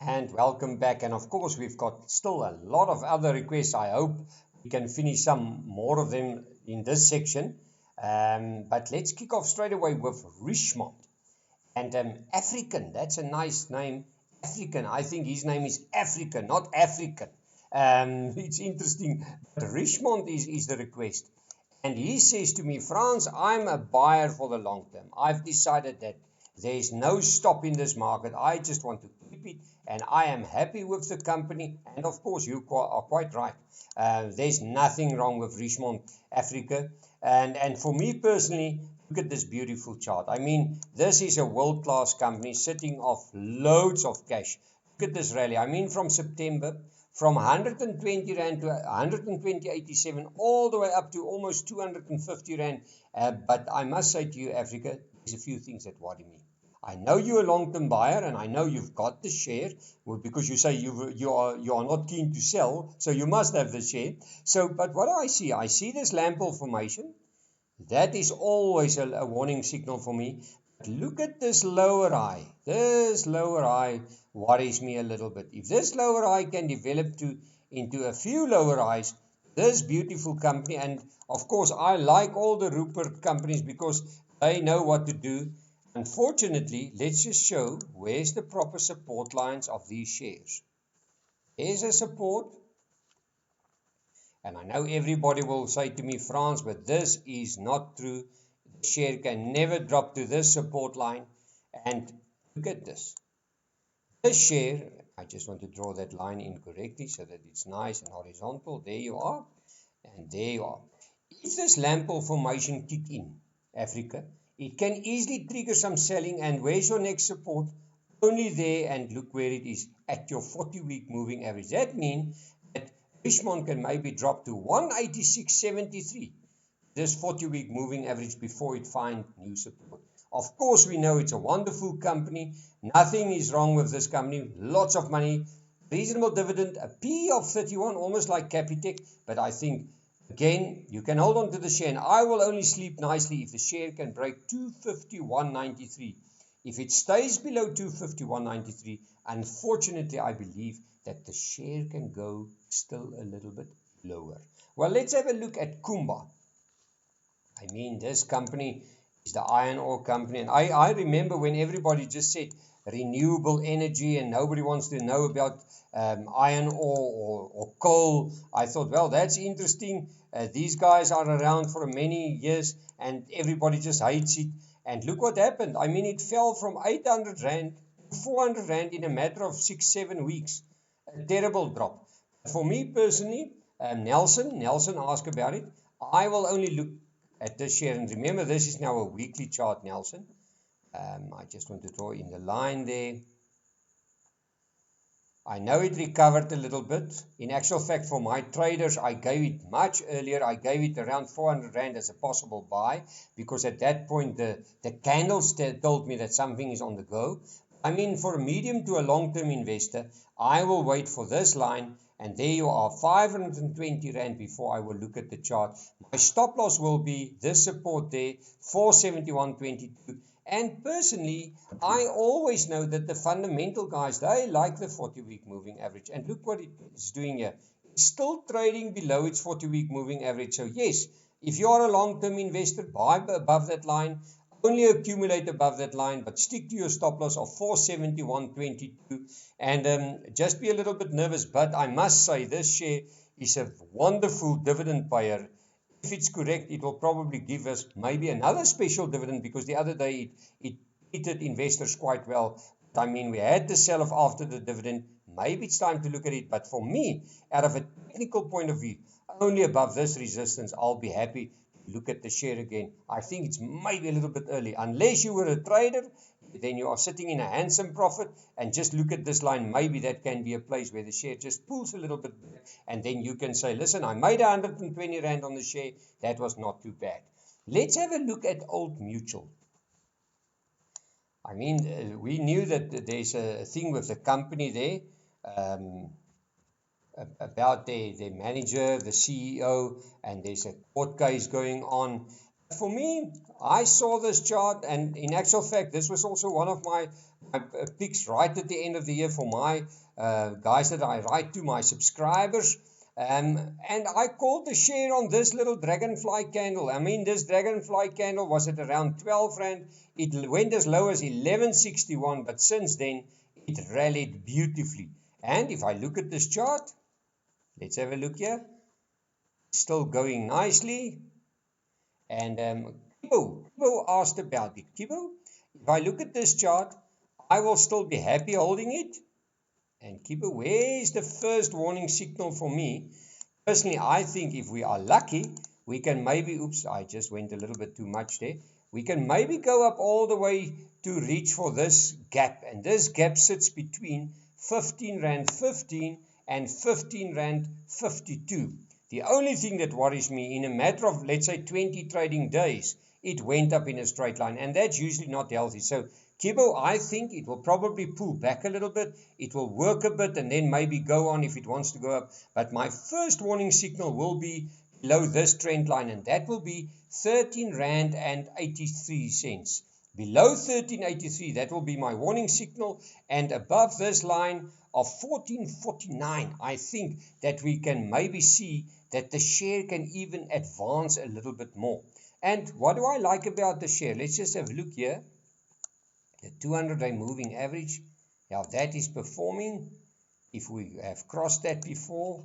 And welcome back. And of course, we've got still a lot of other requests. I hope we can finish some more of them in this section. But let's kick off straight away with Richemont. And African, that's a nice name. African, I think his name is African, not African. It's interesting. But Richemont is the request. And he says to me, Frans, I'm a buyer for the long term. I've decided that there's no stop in this market. I just want to keep it, and I am happy with the company. And of course, you are quite right. There's nothing wrong with Richemont Africa. And for me personally, look at this beautiful chart. I mean, this is a world-class company sitting off loads of cash. Look at this rally. I mean, from September, from 120 Rand to 120.87, all the way up to almost 250 Rand. But I must say to you, Africa, there's a few things that worry me. I know you're a long-term buyer, and I know you've got the share, because you say you are not keen to sell, so you must have the share. So, but what do I see? I see this Lampel formation. That is always a warning signal for me. But look at this lower high. This lower high worries me a little bit. If this lower high can develop into a few lower highs, this beautiful company, and of course I like all the Rupert companies because they know what to do. Unfortunately, let's just show where's the proper support lines of these shares. There's a support. And I know everybody will say to me, Frans, but this is not true. The share can never drop to this support line. And look at this. This share, I just want to draw that line in correctly so that it's nice and horizontal. There you are. And there you are. If this Lampel formation kick in, Africa, it can easily trigger some selling. And where's your next support? Only there, and look where it is, at your 40-week moving average. That means that Richemont can maybe drop to 186.73, this 40-week moving average, before it finds new support. Of course, we know it's a wonderful company. Nothing is wrong with this company. Lots of money, reasonable dividend, a P of 31, almost like Capitec. But I think, again, you can hold on to the share, and I will only sleep nicely if the share can break 251.93. If it stays below 251.93, unfortunately, I believe that the share can go still a little bit lower. Well, let's have a look at Kumba. I mean, this company is the iron ore company. And I remember when everybody just said renewable energy and nobody wants to know about iron ore or coal. I thought, well, that's interesting. These guys are around for many years and everybody just hates it. And look what happened. I mean, it fell from 800 Rand to 400 Rand in a matter of 6-7 weeks. A terrible drop. For me personally, Nelson asked about it. I will only look at this share. And remember, this is now a weekly chart, Nelson. I just want to draw in the line there. I know it recovered a little bit. In actual fact, for my traders, I gave it much earlier. I gave it around 400 Rand as a possible buy, because at that point, the candles told me that something is on the go. I mean, for a medium to a long-term investor, I will wait for this line, and there you are, 520 Rand before I will look at the chart. My stop loss will be this support there, 471.22. And personally, I always know that the fundamental guys, they like the 40-week moving average. And look what it is doing here. It's still trading below its 40-week moving average. So yes, if you are a long-term investor, buy above that line. Only accumulate above that line, but stick to your stop loss of 471.22. And just be a little bit nervous. But I must say, this share is a wonderful dividend payer. If it's correct, it will probably give us maybe another special dividend, because the other day it treated investors quite well. I mean, we had to sell off after the dividend. Maybe it's time to look at it. But for me, out of a technical point of view, only above this resistance, I'll be happy to look at the share again. I think it's maybe a little bit early. Unless you were a trader, then you are sitting in a handsome profit, and just look at this line. Maybe that can be a place where the share just pulls a little bit back, and then you can say, listen, I made 120 Rand on the share. That was not too bad. Let's have a look at Old Mutual. I mean, we knew that there's a thing with the company there, about their manager, the CEO, and there's a court case going on. For me, I saw this chart, and in actual fact, this was also one of my my picks right at the end of the year for my guys that I write to, my subscribers. And I called the share on this little dragonfly candle. I mean, this dragonfly candle was at around 12 Rand. It went as low as 11.61, but since then, it rallied beautifully. And if I look at this chart, let's have a look here. Still going nicely. And Kibo asked about it. Kibo, if I look at this chart, I will still be happy holding it. And Kibo, where is the first warning signal for me? Personally, I think if we are lucky, we can maybe, oops, I just went a little bit too much there. We can maybe go up all the way to reach for this gap. And this gap sits between 15 Rand 15 and 15 Rand 52. The only thing that worries me, in a matter of, let's say, 20 trading days, it went up in a straight line. And that's usually not healthy. So, Kibo, I think it will probably pull back a little bit. It will work a bit and then maybe go on if it wants to go up. But my first warning signal will be below this trend line, and that will be 13 Rand and 83 cents. Below 13.83, that will be my warning signal. And above this line of 14.49, I think that we can maybe see that the share can even advance a little bit more. And what do I like about the share? Let's just have a look here. The 200-day moving average, now that is performing. If we have crossed that before,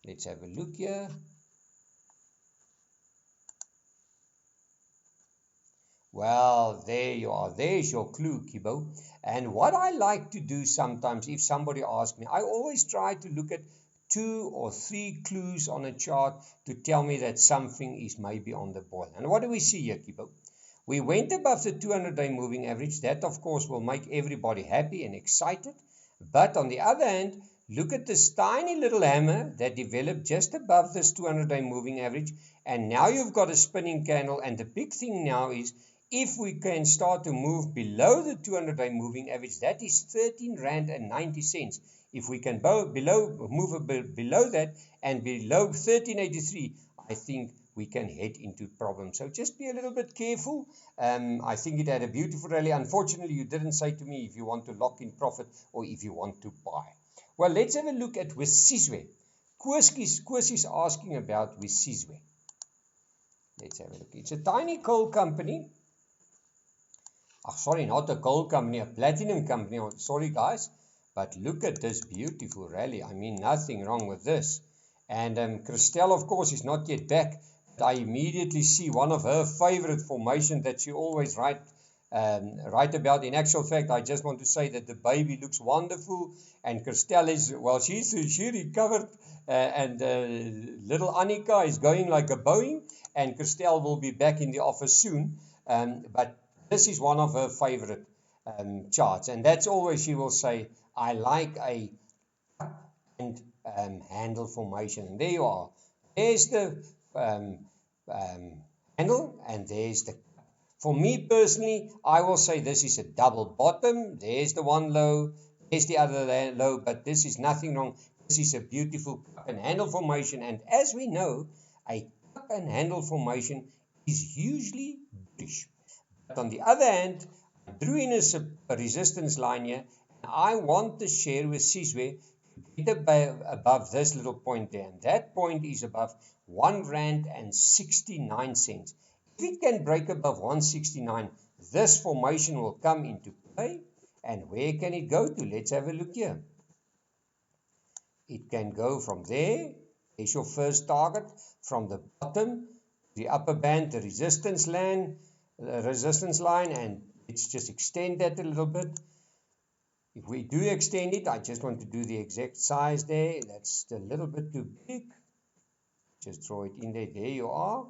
let's have a look here. Well, there you are. There's your clue, Kibo. And what I like to do sometimes, if somebody asks me, I always try to look at 2 or 3 clues on a chart to tell me that something is maybe on the boil. And what do we see here, Kibo? We went above the 200-day moving average. That, of course, will make everybody happy and excited. But on the other hand, look at this tiny little hammer that developed just above this 200-day moving average. And now you've got a spinning candle. And the big thing now is, if we can start to move below the 200-day moving average, that is 13 Rand and 90 cents. If we can move below that and below 13.83, I think we can head into problems. So just be a little bit careful. I think it had a beautiful rally. Unfortunately, you didn't say to me if you want to lock in profit or if you want to buy. Well, let's have a look at Wesizwe. Koos is asking about Wesizwe. Let's have a look. It's a tiny coal company. Sorry, not a coal company, a platinum company. Sorry, guys. But look at this beautiful rally. I mean, nothing wrong with this. And Christelle, of course, is not yet back. But I immediately see one of her favorite formations that she always write about. In actual fact, I just want to say that the baby looks wonderful. And Christelle is, well, she recovered. And little Annika is going like a Boeing. And Christelle will be back in the office soon. But this is one of her favorite charts. And that's always, she will say, I like a cup and handle formation. And there you are. There's the handle and there's the cup. For me personally, I will say this is a double bottom. There's the one low. There's the other low. But this is nothing wrong. This is a beautiful cup and handle formation. And as we know, a cup and handle formation is usually bullish. But on the other hand, I drew in a resistance line here. And I want the share Wesizwe to get above this little point there. And that point is above 1 Rand and 69 cents. If it can break above 169, this formation will come into play. And where can it go to? Let's have a look here. It can go from there. There's your first target. From the bottom, the upper band, the resistance line. And let's just extend that a little bit. If we do extend it, I just want to do the exact size there. That's a little bit too big. Just throw it in there. There you are.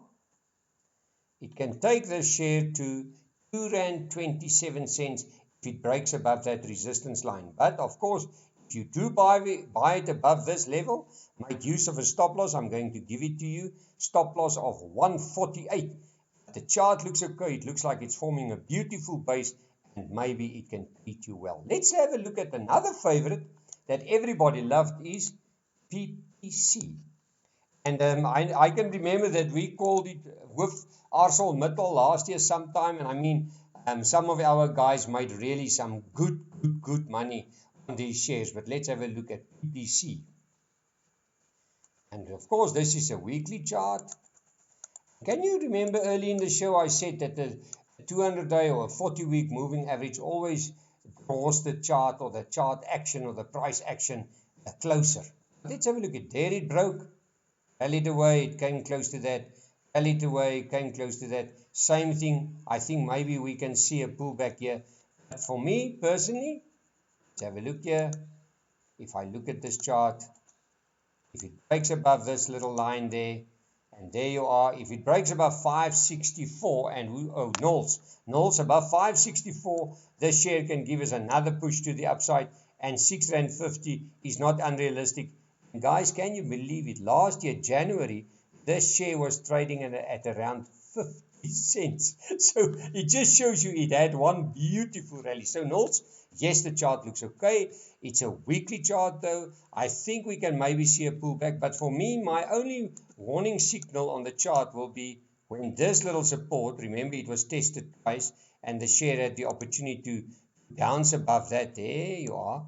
It can take this share to 2 Rand 27 cents if it breaks above that resistance line. But of course, if you do buy it above this level, make use of a stop loss. I'm going to give it to you. Stop loss of 148. The chart looks okay. It looks like it's forming a beautiful base. And maybe it can treat you well. Let's have a look at another favorite that everybody loved is PPC. And I can remember that we called it with ArcelorMittal last year sometime. And I mean, Some of our guys made really some good money on these shares, but let's have a look at PPC. And of course, this is a weekly chart. Can you remember early in the show I said that the 200-day or a 40-week moving average always draws the chart or the chart action or the price action closer? Let's have a look at there. It broke, rallied away, it came close to that, rallied away, came close to that. Same thing. I think maybe we can see a pullback here. But for me personally, let's have a look here. If I look at this chart, if it breaks above this little line there, and there you are, if it breaks above 564, and Knowles above 564, this share can give us another push to the upside, and 6.50 Rand is not unrealistic. And guys, can you believe it? Last year, January, this share was trading at around 50 cents. So it just shows you it had one beautiful rally. So Knowles, yes, the chart looks okay. It's a weekly chart though. I think we can maybe see a pullback. But for me, my only warning signal on the chart will be when this little support, remember it was tested twice, and the share had the opportunity to bounce above that. There you are.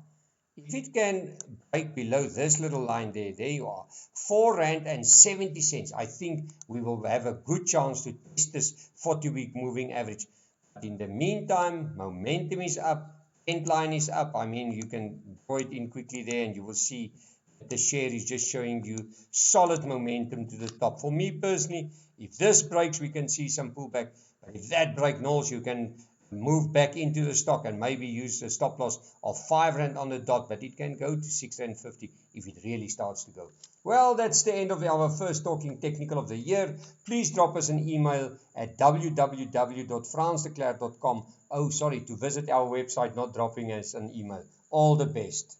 If it can break below this little line there you are, 4.70 Rand, I think we will have a good chance to test this 40-week moving average. But in the meantime, momentum is up, trend line is up. I mean, you can draw it in quickly there and you will see that the share is just showing you solid momentum to the top. For me personally, if this breaks, we can see some pullback. But if that break, Knowles, you can move back into the stock and maybe use a stop loss of 5 Rand on the dot, but it can go to 6.50 Rand if it really starts to go. Well, that's the end of our first Talking Technical of the year. Please drop us an email at www.fransdeklerk.com. Oh, sorry, to visit our website, not dropping us an email. All the best.